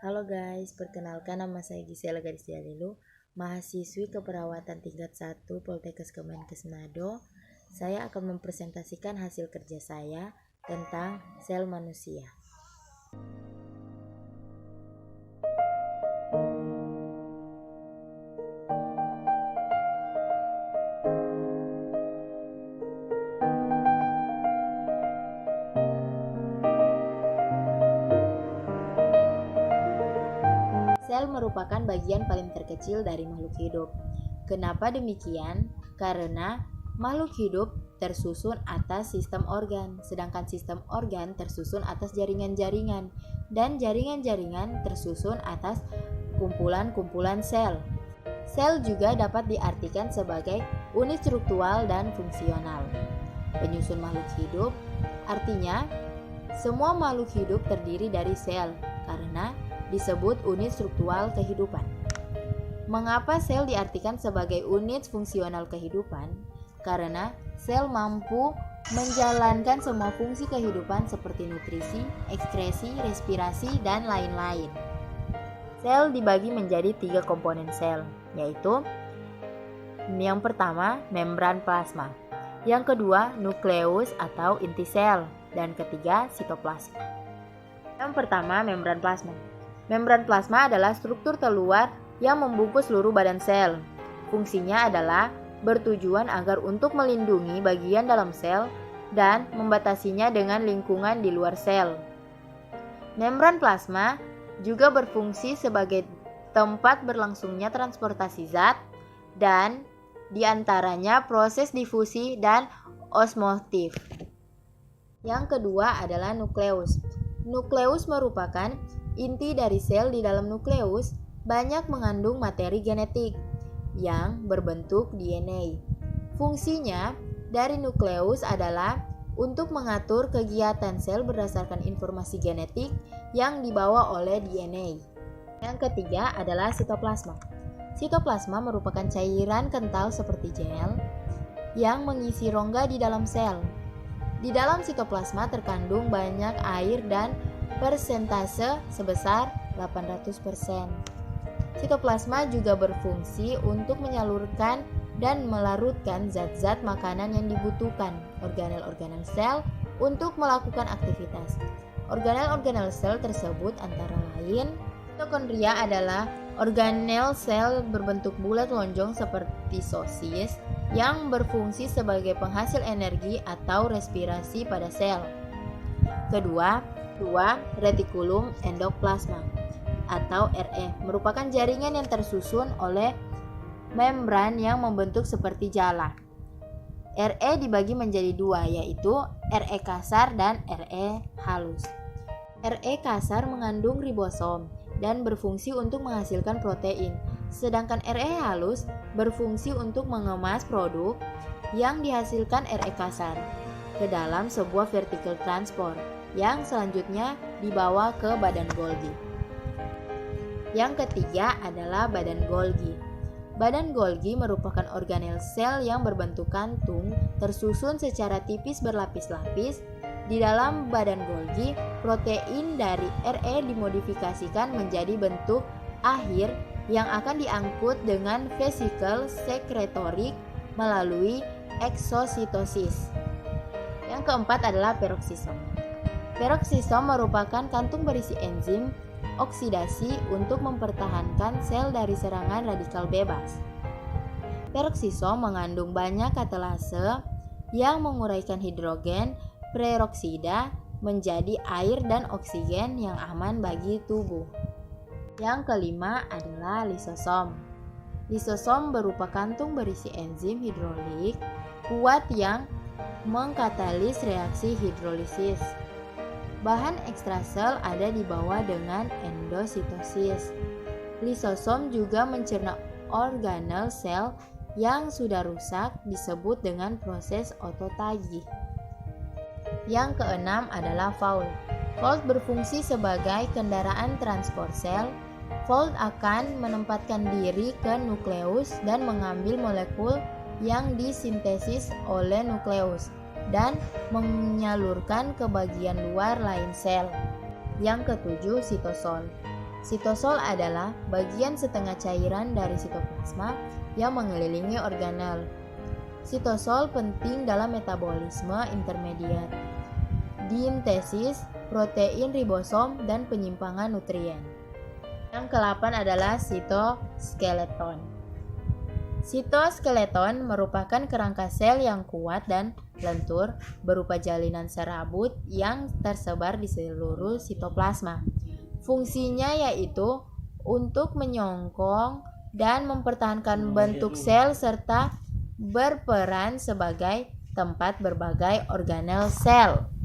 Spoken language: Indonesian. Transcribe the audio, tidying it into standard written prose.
Halo guys, perkenalkan nama saya Gisela Gadis Jalilu, mahasiswi keperawatan tingkat 1 Poltekkes Kemenkes Manado. Saya akan mempresentasikan hasil kerja saya tentang sel manusia. Sel merupakan bagian paling terkecil dari makhluk hidup. Kenapa demikian? Karena makhluk hidup tersusun atas sistem organ, sedangkan sistem organ tersusun atas jaringan-jaringan, dan jaringan-jaringan tersusun atas kumpulan-kumpulan sel. Sel juga dapat diartikan sebagai unit struktural dan fungsional. Penyusun makhluk hidup artinya semua makhluk hidup terdiri dari sel karena disebut unit struktural kehidupan. Mengapa sel diartikan sebagai unit fungsional kehidupan? Karena sel mampu menjalankan semua fungsi kehidupan seperti nutrisi, ekskresi, respirasi, dan lain-lain. Sel dibagi menjadi 3 komponen sel, yaitu yang pertama, membran plasma, yang kedua, nukleus atau inti sel, dan ketiga, sitoplasma. Yang pertama, membran plasma. Membran plasma adalah struktur terluar yang membungkus seluruh badan sel. Fungsinya adalah bertujuan agar untuk melindungi bagian dalam sel dan membatasinya dengan lingkungan di luar sel. Membran plasma juga berfungsi sebagai tempat berlangsungnya transportasi zat dan diantaranya proses difusi dan osmotif. Yang kedua adalah nukleus. Nukleus merupakan inti dari sel. Di dalam nukleus banyak mengandung materi genetik yang berbentuk DNA. Fungsinya dari nukleus adalah untuk mengatur kegiatan sel berdasarkan informasi genetik yang dibawa oleh DNA. Yang ketiga adalah sitoplasma. Sitoplasma merupakan cairan kental seperti gel yang mengisi rongga di dalam sel. Di dalam sitoplasma terkandung banyak air dan persentase sebesar 800%. Sitoplasma juga berfungsi untuk menyalurkan dan melarutkan zat-zat makanan yang dibutuhkan organel-organel sel untuk melakukan aktivitas. Organel-organel sel tersebut antara lain mitokondria adalah organel sel berbentuk bulat lonjong seperti sosis yang berfungsi sebagai penghasil energi atau respirasi pada sel. Kedua, retikulum endoplasma atau RE merupakan jaringan yang tersusun oleh membran yang membentuk seperti jala. RE dibagi menjadi 2, yaitu RE kasar dan RE halus. RE kasar mengandung ribosom dan berfungsi untuk menghasilkan protein, sedangkan RE halus berfungsi untuk mengemas produk yang dihasilkan RE kasar ke dalam sebuah vertical transport yang selanjutnya dibawa ke badan Golgi. Yang ketiga adalah badan Golgi. Badan Golgi merupakan organel sel yang berbentuk kantung tersusun secara tipis berlapis-lapis. Di dalam badan Golgi, protein dari RE dimodifikasikan menjadi bentuk akhir yang akan diangkut dengan vesikel sekretorik melalui eksositosis. Yang keempat adalah peroksisom. Peroksisom merupakan kantung berisi enzim oksidasi untuk mempertahankan sel dari serangan radikal bebas. Peroksisom mengandung banyak katalase yang menguraikan hidrogen peroksida menjadi air dan oksigen yang aman bagi tubuh. Yang kelima adalah lisosom. Lisosom berupa kantung berisi enzim hidrolik kuat yang mengkatalis reaksi hidrolisis. Bahan ekstrasel ada di bawah dengan endositosis. Lisosom juga mencerna organel sel yang sudah rusak disebut dengan proses ototagi. Yang keenam adalah fold. Fold berfungsi sebagai kendaraan transport sel. Fold akan menempatkan diri ke nukleus dan mengambil molekul yang disintesis oleh nukleus dan menyalurkan ke bagian luar lain sel. Yang ketujuh, sitosol. Sitosol adalah bagian setengah cairan dari sitoplasma yang mengelilingi organel. Sitosol penting dalam metabolisme intermediat, diintesis protein ribosom, dan penyimpangan nutrien. Yang ke-8 adalah sitoskeleton. Sitoskeleton merupakan kerangka sel yang kuat dan lentur berupa jalinan serabut yang tersebar di seluruh sitoplasma. Fungsinya yaitu untuk menyongkong dan mempertahankan bentuk sel serta berperan sebagai tempat berbagai organel sel.